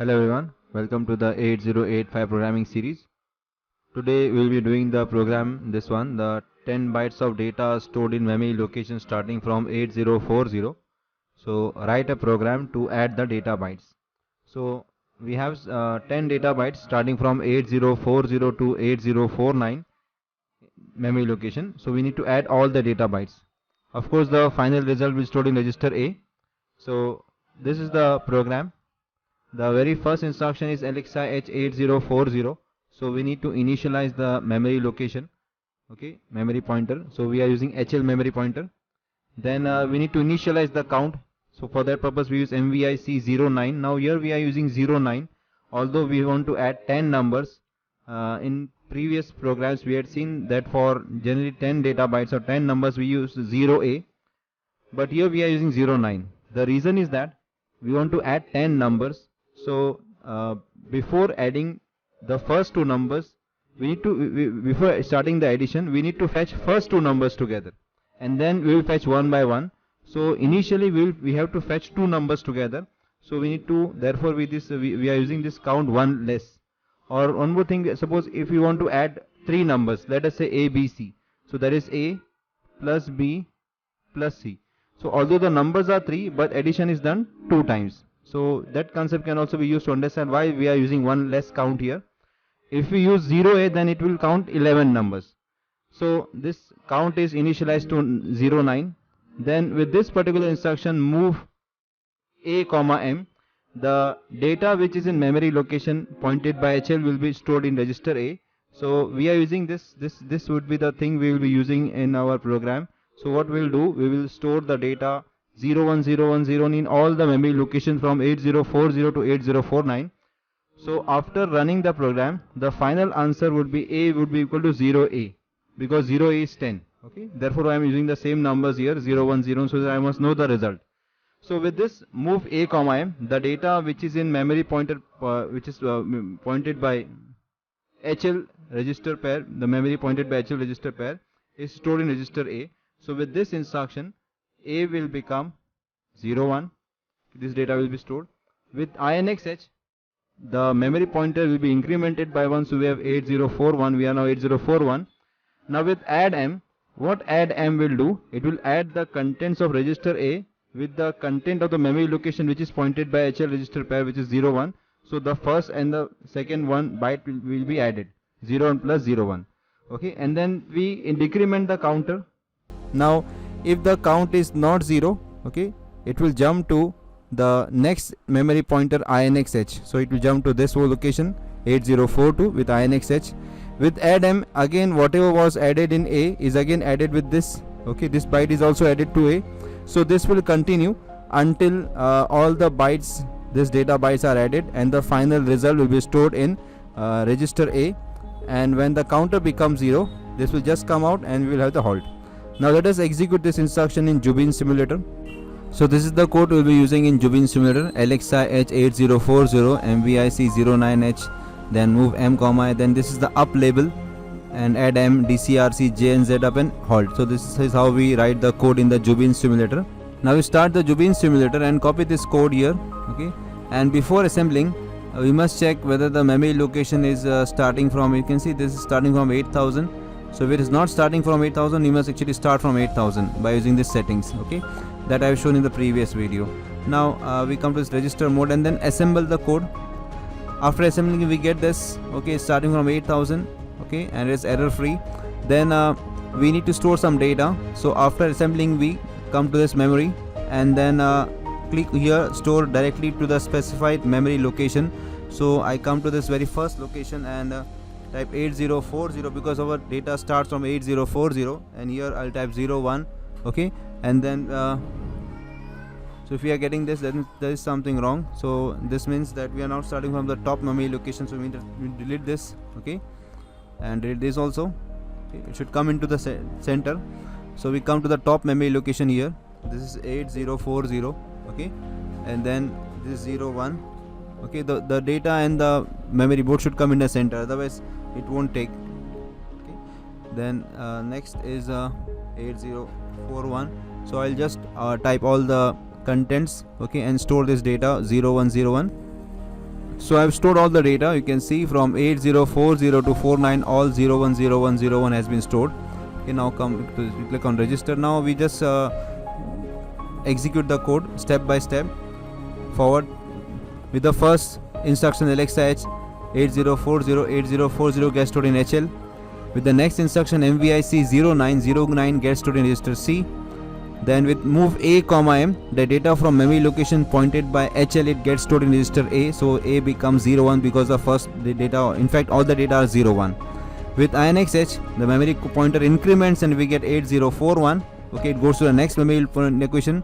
Hello everyone, welcome to the 8085 programming series. Today we'll be doing the program, this one, the 10 bytes of data stored in memory location starting from 8040. So write a program to add the data bytes. So we have 10 data bytes starting from 8040 to 8049 memory location. So we need to add all the data bytes. Of course the final result will be stored in register A. So this is the program. The very first instruction is Alexa H8040. So we need to initialize the memory location. Okay, memory pointer. So we are using HL memory pointer. Then we need to initialize the count. So for that purpose we use MVIC09. Now here we are using 09. Although we want to add 10 numbers. In previous programs we had seen that for generally 10 data bytes or 10 numbers we use 0A. But here we are using 09. The reason is that we want to add 10 numbers. So before adding the first two numbers, we need to before starting the addition, we need to fetch first two numbers together, and then we will fetch one by one. So initially we have to fetch two numbers together. So we need to, therefore we are using this count one less. Or one more thing, suppose if we want to add three numbers, let us say A, B, C. So that is A plus B plus C. So although the numbers are 3, but addition is done 2 times. So that concept can also be used to understand why we are using one less count here. If we use 0A, then it will count 11 numbers. So this count is initialized to 09. Then with this particular instruction, move A comma M, the data which is in memory location pointed by HL will be stored in register A. So we are using this would be the thing we will be using in our program. So what we'll do, we will store the data 01010 in all the memory locations from 8040 to 8049. So after running the program, the final answer would be A would be equal to 0A, because 0A is 10. Okay, therefore I am using the same numbers here 010, so that I must know the result. So with this, move A comma M, the data which is in memory pointer which is pointed by HL register pair, the memory pointed by HL register pair is stored in register A. So with this instruction, A will become 01. This data will be stored. With INXH, the memory pointer will be incremented by 1. So we have 8041. We are now 8041. Now with add M, what add M will do? It will add the contents of register A with the content of the memory location which is pointed by HL register pair, which is 01. So the first and the second one byte will be added, 01 plus 01. Okay, and then we decrement the counter. Now if the count is not 0, okay, it will jump to the next memory pointer INXH. So it will jump to this whole location 8042 with INXH. With add M, again whatever was added in A is again added with this. Okay, this byte is also added to A. So this will continue until all the bytes, this data bytes are added, and the final result will be stored in register A. And when the counter becomes 0, this will just come out and we will have the halt. Now let us execute this instruction in Jubin simulator. So this is the code we will be using in Jubin simulator. Alexa H8040 MVIC09H, then move M comma, then this is the up label, and add M, DCRC, J and Z up and halt. So this is how we write the code in the Jubin simulator. Now we start the Jubin simulator and copy this code here. Okay, and before assembling, we must check whether the memory location is starting from, you can see this is starting from 8000. So if it is not starting from 8000, you must actually start from 8000 by using these settings, okay, that I have shown in the previous video. Now we come to this register mode and then assemble the code. After assembling, we get this, okay, starting from 8000, okay, and it's error free. Then we need to store some data. So after assembling, we come to this memory and then click here, store directly to the specified memory location. So I come to this very first location and type 8040 because our data starts from 8040, and here I'll type 01. Okay, and then so if we are getting this, then there is something wrong. So this means that we are not starting from the top memory location, so we need to delete this. Okay, and delete this also. Okay, it should come into the center. So we come to the top memory location here. This is 8040. Okay, and then this is 01. Okay, the data and the memory both should come in the center, otherwise it won't take. Okay, then next is 8041. So I'll just type all the contents, okay, and store this data 0101. So I've stored all the data. You can see from 8040 to 49 all 010101 has been stored. Okay, now click on register. Now we just execute the code step by step forward. With the first instruction LXH 8040 gets stored in HL. With the next instruction MVIC 0909 gets stored in register C. Then with move A, M, the data from memory location pointed by HL, it gets stored in register A. So A becomes 01 because the first the data, in fact all the data are 01. With inXH, the memory pointer increments and we get 8041. Okay, it goes to the next memory location.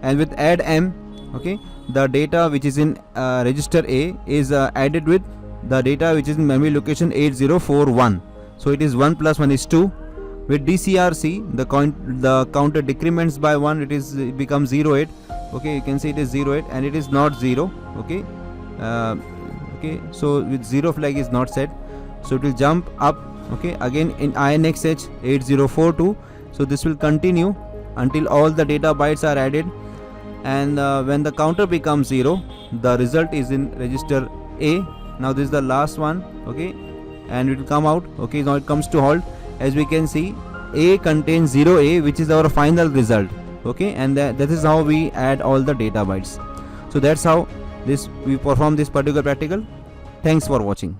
And with add M, okay, the data which is in register A is added with the data which is in memory location 8041. So it is 1 plus 1 is 2. With DCRC, the counter decrements by 1, it becomes 08. Okay, you can see it is 08 and it is not 0. Okay, okay, so with 0 flag is not set, so it will jump up. Okay, again in inXH 8042. So this will continue until all the data bytes are added, and when the counter becomes 0, the result is in register A. Now this is the last one. Okay, and it will come out. Okay, now it comes to halt. As we can see, A contains 0A, which is our final result. Okay, and that is how we add all the data bytes. So that's how we perform this particular practical. Thanks for watching.